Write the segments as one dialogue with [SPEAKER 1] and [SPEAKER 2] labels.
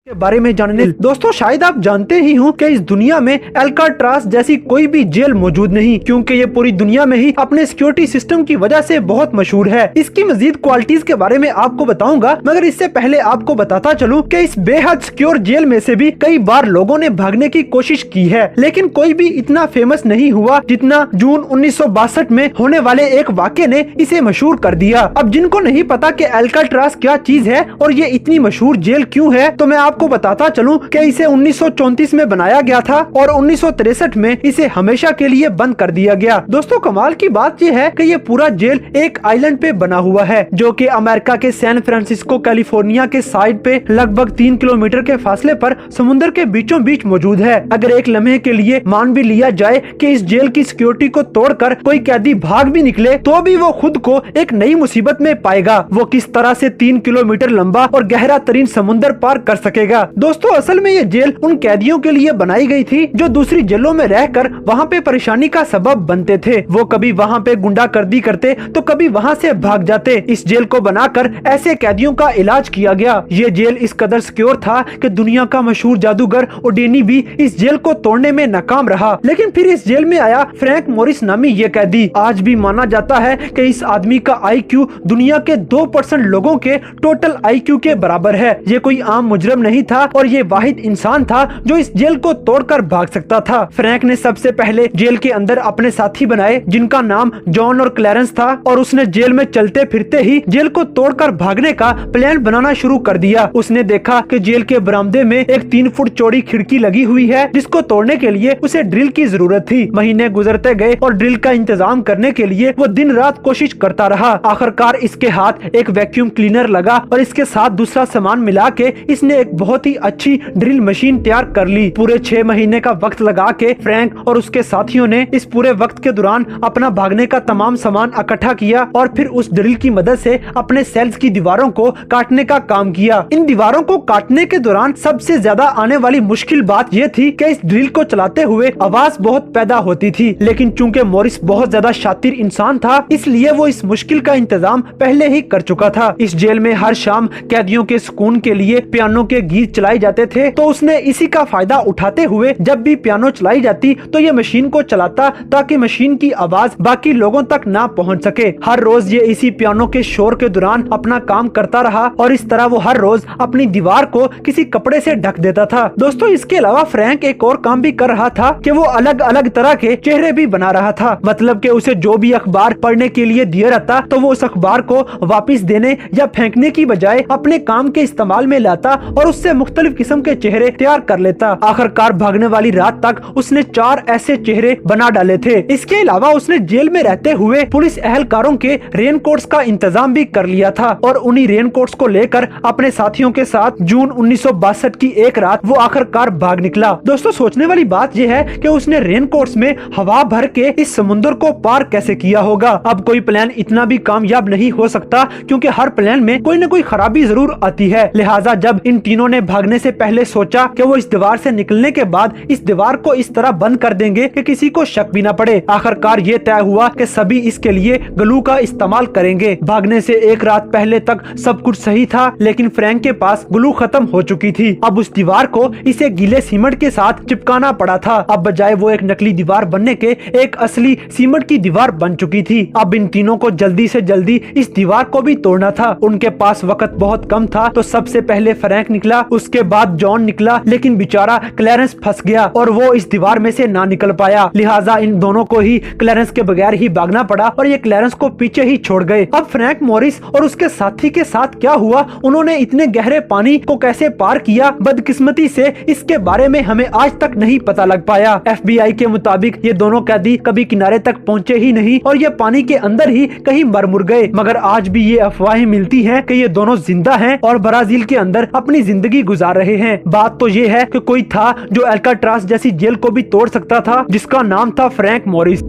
[SPEAKER 1] के बारे में जानने। दोस्तों शायद आप जानते ही हो कि इस दुनिया में अल्काट्राज जैसी कोई भी जेल मौजूद नहीं, क्योंकि ये पूरी दुनिया में ही अपने सिक्योरिटी सिस्टम की वजह से बहुत मशहूर है। इसकी मजीद क्वालिटीज के बारे में आपको बताऊंगा, मगर इससे पहले आपको बताता चलूं कि इस बेहद सिक्योर जेल में से भी कई बार लोगों ने भागने की कोशिश की है, लेकिन कोई भी इतना फेमस नहीं हुआ जितना जून 1962 में होने वाले एक वाक़ये ने इसे मशहूर कर दिया। अब जिनको नहीं पता कि अल्काट्राज क्या चीज है और ये इतनी मशहूर जेल क्यों है, तो मैं आपको बताता चलूं कि इसे 1934 में बनाया गया था और 1963 में इसे हमेशा के लिए बंद कर दिया गया। दोस्तों कमाल की बात यह है कि ये पूरा जेल एक आइलैंड पे बना हुआ है, जो कि अमेरिका के सैन फ्रांसिस्को कैलिफोर्निया के साइड पे लगभग 3 किलोमीटर के फासले पर समुद्र के बीचों बीच मौजूद है। अगर एक लम्हे के लिए मान भी लिया जाए कि इस जेल की सिक्योरिटी को तोड़कर कोई कैदी भाग भी निकले, तो भी वो खुद को एक नई मुसीबत में पाएगा। वो किस तरह से 3 किलोमीटर लंबा और गहरा तरीन समुद्र पार कर सकेगा। दोस्तों असल में ये जेल उन कैदियों के लिए बनाई गई थी जो दूसरी जेलों में रहकर वहाँ पे परेशानी का सबब बनते थे। वो कभी वहाँ पे गुंडागर्दी करते तो कभी वहाँ से भाग जाते। इस जेल को बनाकर ऐसे कैदियों का इलाज किया गया। ये जेल इस कदर सिक्योर था कि दुनिया का मशहूर जादूगर ओडेनी भी इस जेल को तोड़ने में नाकाम रहा। लेकिन फिर इस जेल में आया फ्रैंक मोरिस नामी ये कैदी। आज भी माना जाता है कि इस आदमी का IQ दुनिया के 2% लोगों के टोटल IQ के बराबर है। ये कोई आम मुजरिम नहीं था और ये वाहिद इंसान था जो इस जेल को तोड़कर भाग सकता था। फ्रैंक ने सबसे पहले जेल के अंदर अपने साथी बनाए जिनका नाम जॉन और क्लैरेंस था, और उसने जेल में चलते फिरते ही जेल को तोड़कर भागने का प्लान बनाना शुरू कर दिया। उसने देखा कि जेल के बरामदे में एक 3 फुट चौड़ी खिड़की लगी हुई है जिसको तोड़ने के लिए उसे ड्रिल की जरूरत थी। महीने गुजरते गए और ड्रिल का इंतजाम करने के लिए वो दिन रात कोशिश करता रहा। आखिरकार इसके हाथ एक वैक्यूम क्लीनर लगा और इसके साथ दूसरा सामान मिला के इसने एक बहुत ही अच्छी ड्रिल मशीन तैयार कर ली। पूरे 6 महीने का वक्त लगा के फ्रैंक और उसके साथियों ने इस पूरे वक्त के दौरान अपना भागने का तमाम सामान इकट्ठा किया और फिर उस ड्रिल की मदद से अपने सेल्स की दीवारों को काटने का काम किया। इन दीवारों को काटने के दौरान सबसे ज्यादा आने वाली मुश्किल बात यह थी कि इस ड्रिल को चलाते हुए आवाज बहुत पैदा होती थी, लेकिन चूंकि मोरिस बहुत ज्यादा शातिर इंसान था इसलिए वो इस मुश्किल का इंतजाम पहले ही कर चुका था। इस जेल में हर शाम कैदियों के सुकून के लिए पियानो के गीत चलाए जाते थे, तो उसने इसी का फायदा उठाते हुए जब भी पियानो चलाई जाती तो ये मशीन को चलाता ताकि मशीन की आवाज बाकी लोगों तक ना पहुंच सके। हर रोज ये इसी पियानो के शोर के दौरान अपना काम करता रहा और इस तरह वो हर रोज अपनी दीवार को किसी कपड़े से ढक देता था। दोस्तों इसके अलावा फ्रैंक एक और काम भी कर रहा था कि वो अलग अलग तरह के चेहरे भी बना रहा था। मतलब कि उसे जो भी अखबार पढ़ने के लिए दिया रहता तो वो उस अखबार को वापिस देने या फेंकने की बजाय अपने काम के इस्तेमाल में लाता और उससे मुख्तलिफ किस्म के चेहरे तैयार कर लेता। आखिरकार भागने वाली रात तक उसने 4 ऐसे चेहरे बना डाले थे। इसके अलावा उसने जेल में रहते हुए पुलिस एहलकारों के रेनकोट्स का इंतजाम भी कर लिया था और उन्हीं रेनकोट्स को लेकर अपने साथियों के साथ जून 1962 की एक रात वो आखिरकार भाग निकला। दोस्तों सोचने वाली बात यह है कि उसने रेनकोट्स में हवा भर के इस समुद्र को पार कैसे किया होगा। अब कोई प्लान इतना भी कामयाब नहीं हो सकता क्योंकि हर प्लान में कोई न कोई खराबी जरूर आती है। लिहाजा जब इन तीनों ने भागने से पहले सोचा कि वो इस दीवार से निकलने के बाद इस दीवार को इस तरह बंद कर देंगे कि किसी को शक भी न पड़े। आखिरकार ये तय हुआ कि सभी इसके लिए ग्लू का इस्तेमाल करेंगे। भागने से एक रात पहले तक सब कुछ सही था, लेकिन फ्रैंक के पास ग्लू खत्म हो चुकी थी। अब उस दीवार को इसे गीले सीमेंट के साथ चिपकाना पड़ा था। अब बजाय वो एक नकली दीवार बनने के एक असली सीमेंट की दीवार बन चुकी थी। अब इन तीनों को जल्दी से जल्दी इस दीवार को भी तोड़ना था। उनके पास वक्त बहुत कम था, तो सबसे पहले फ्रैंक निकला, उसके बाद जॉन निकला, लेकिन बेचारा क्लैरेंस फंस गया और वो इस दीवार में से ना निकल पाया। लिहाजा इन दोनों को ही क्लैरेंस के बगैर ही भागना पड़ा और ये क्लैरेंस को पीछे ही छोड़ गए। अब फ्रैंक मोरिस और उसके साथी के साथ क्या हुआ, उन्होंने इतने गहरे पानी को कैसे पार किया, बदकिस्मती से इसके बारे में हमें आज तक नहीं पता लग पाया। FBI के मुताबिक ये दोनों कैदी कभी किनारे तक पहुंचे ही नहीं और ये पानी के अंदर ही कहीं मर मुर गए। मगर आज भी ये अफवाहें मिलती हैं कि ये दोनों जिंदा हैं और ब्राजील के अंदर अपनी जिंदगी गुजार रहे हैं। बात तो ये है कि कोई था जो अल्काट्राज जैसी जेल को भी तोड़ सकता था, जिसका नाम था Frank Morris.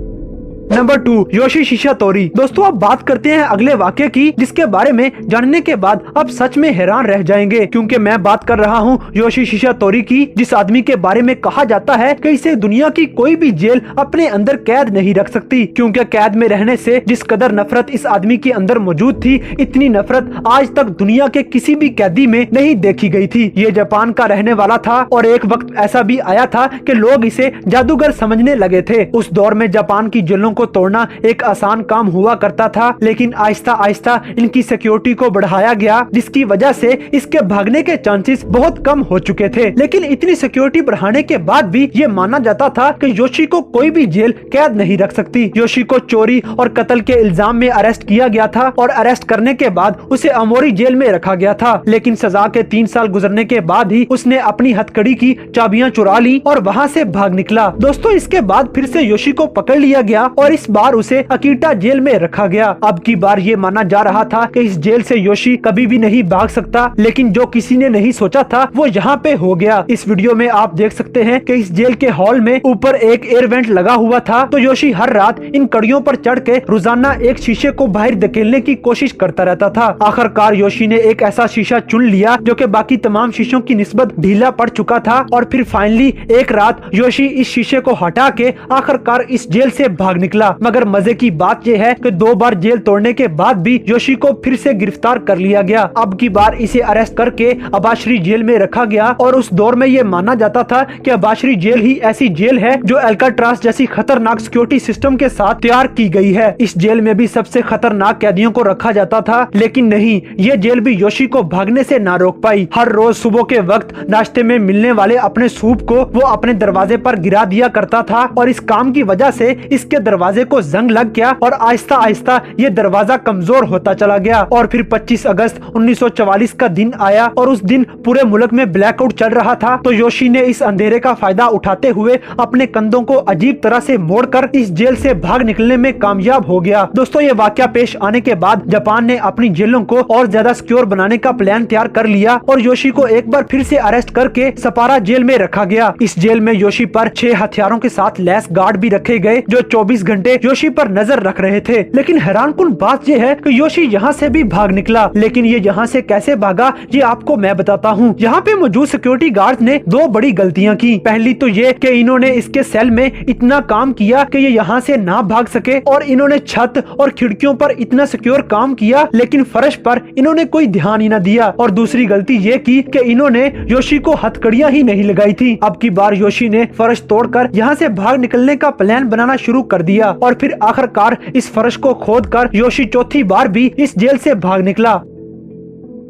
[SPEAKER 1] Number 2, Yoshie Shiratori. दोस्तों अब बात करते हैं अगले वाक्य की, जिसके बारे में जानने के बाद आप सच में हैरान रह जाएंगे, क्योंकि मैं बात कर रहा हूँ योशी शिशातोरी की, जिस आदमी के बारे में कहा जाता है कि इसे दुनिया की कोई भी जेल अपने अंदर कैद नहीं रख सकती, क्योंकि कैद में रहने से जिस कदर नफरत इस आदमी के अंदर मौजूद थी, इतनी नफरत आज तक दुनिया के किसी भी कैदी में नहीं देखी गई थी। ये जापान का रहने वाला था और एक वक्त ऐसा भी आया था कि लोग इसे जादूगर समझने लगे थे। उस दौर में जापान की जेलों को तोड़ना एक आसान काम हुआ करता था, लेकिन आहिस्ता आहिस्ता इनकी सिक्योरिटी को बढ़ाया गया, जिसकी वजह से इसके भागने के चांसेस बहुत कम हो चुके थे। लेकिन इतनी सिक्योरिटी बढ़ाने के बाद भी ये माना जाता था कि योशी को कोई भी जेल कैद नहीं रख सकती। योशी को चोरी और कत्ल के इल्जाम में अरेस्ट किया गया था और अरेस्ट करने के बाद उसे अमोरी जेल में रखा गया था, लेकिन सजा के 3 साल गुजरने के बाद ही उसने अपनी हथकड़ी की चाबियां चुरा ली और वहां से भाग निकला। दोस्तों इसके बाद फिर से योशी को पकड़ लिया गया और इस बार उसे अकीटा जेल में रखा गया। अब की बार ये माना जा रहा था कि इस जेल से योशी कभी भी नहीं भाग सकता, लेकिन जो किसी ने नहीं सोचा था वो यहाँ पे हो गया। इस वीडियो में आप देख सकते हैं कि इस जेल के हॉल में ऊपर एक एयर वेंट लगा हुआ था, तो योशी हर रात इन कड़ियों पर चढ़ के रोजाना एक शीशे को बाहर धकेलने की कोशिश करता रहता था। आखिरकार योशी ने एक ऐसा शीशा चुन लिया जो कि बाकी तमाम शीशों की निस्बत ढीला पड़ चुका था, और फिर फाइनली एक रात योशी इस शीशे को हटा के आखिरकार इस जेल से भाग निकला। मगर मजे की बात यह है कि 2 बार जेल तोड़ने के बाद भी योशी को फिर से गिरफ्तार कर लिया गया। अब की बार इसे अरेस्ट करके अबाशरी जेल में रखा गया, और उस दौर में ये माना जाता था कि अबाशरी जेल ही ऐसी जेल है जो अल्काट्राज जैसी खतरनाक सिक्योरिटी सिस्टम के साथ तैयार की गई है। इस जेल में भी सबसे खतरनाक कैदियों को रखा जाता था, लेकिन नहीं, ये जेल भी योशी को भागने से ना रोक पाई। हर रोज सुबह के वक्त नाश्ते में मिलने वाले अपने सूप को वो अपने दरवाजे पर गिरा दिया करता था, और इस काम की वजह से इसके दरवाजे को जंग लग गया और आहिस्ता आहिस्ता ये दरवाजा कमजोर होता चला गया। और फिर 25 अगस्त 1944 का दिन आया और उस दिन पूरे मुल्क में ब्लैकआउट चल रहा था, तो योशी ने इस अंधेरे का फायदा उठाते हुए अपने कंधों को अजीब तरह से मोड़कर इस जेल से भाग निकलने में कामयाब हो गया। दोस्तों ये वाकया पेश आने के बाद जापान ने अपनी जेलों को और ज्यादा सिक्योर बनाने का प्लान तैयार कर लिया और योशी को एक बार फिर से अरेस्ट करके सपारा जेल में रखा गया। इस जेल में योशी पर 6 हथियारों के साथ लैस गार्ड भी रखे गए जो 24 घंटे योशी पर नजर रख रहे थे। लेकिन हैरानकुन बात यह है कि योशी यहाँ से भी भाग निकला, लेकिन ये यहाँ से कैसे भागा ये आपको मैं बताता हूँ। यहाँ पे मौजूद सिक्योरिटी गार्ड ने 2 बड़ी गलतियाँ की। पहली तो ये कि इन्होंने इसके सेल में इतना काम किया कि ये यहाँ से ना भाग सके, और इन्होंने छत और खिड़कियों पर इतना सिक्योर काम किया, लेकिन फर्श पर इन्होंने कोई ध्यान ही न दिया। और दूसरी गलती ये की कि इन्होंने योशी को हथकड़ियां ही नहीं लगाई थी। अब की बार योशी ने फर्श तोड़कर यहाँ से भाग निकलने का प्लान बनाना शुरू कर दिया, और फिर आखिरकार इस फर्श को खोदकर योशी चौथी बार भी इस जेल से भाग निकला।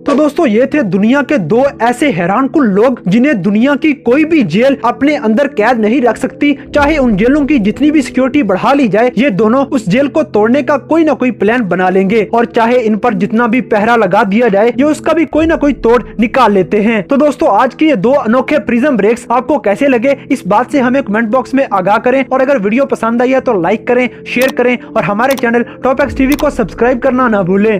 [SPEAKER 1] तो दोस्तों ये थे दुनिया के 2 ऐसे हैरानकुन लोग जिन्हें दुनिया की कोई भी जेल अपने अंदर कैद नहीं रख सकती, चाहे उन जेलों की जितनी भी सिक्योरिटी बढ़ा ली जाए। ये दोनों उस जेल को तोड़ने का कोई ना कोई प्लान बना लेंगे, और चाहे इन पर जितना भी पहरा लगा दिया जाए ये उसका भी कोई ना कोई तोड़ निकाल लेते हैं। तो दोस्तों आज के ये 2 अनोखे प्रिज्म ब्रेक्स आपको कैसे लगे इस बात से हमें कमेंट बॉक्स में आगाह करें, और अगर वीडियो पसंद आई है तो लाइक करें, शेयर करें, और हमारे चैनल टॉप एक्स टीवी को सब्सक्राइब करना ना भूलें।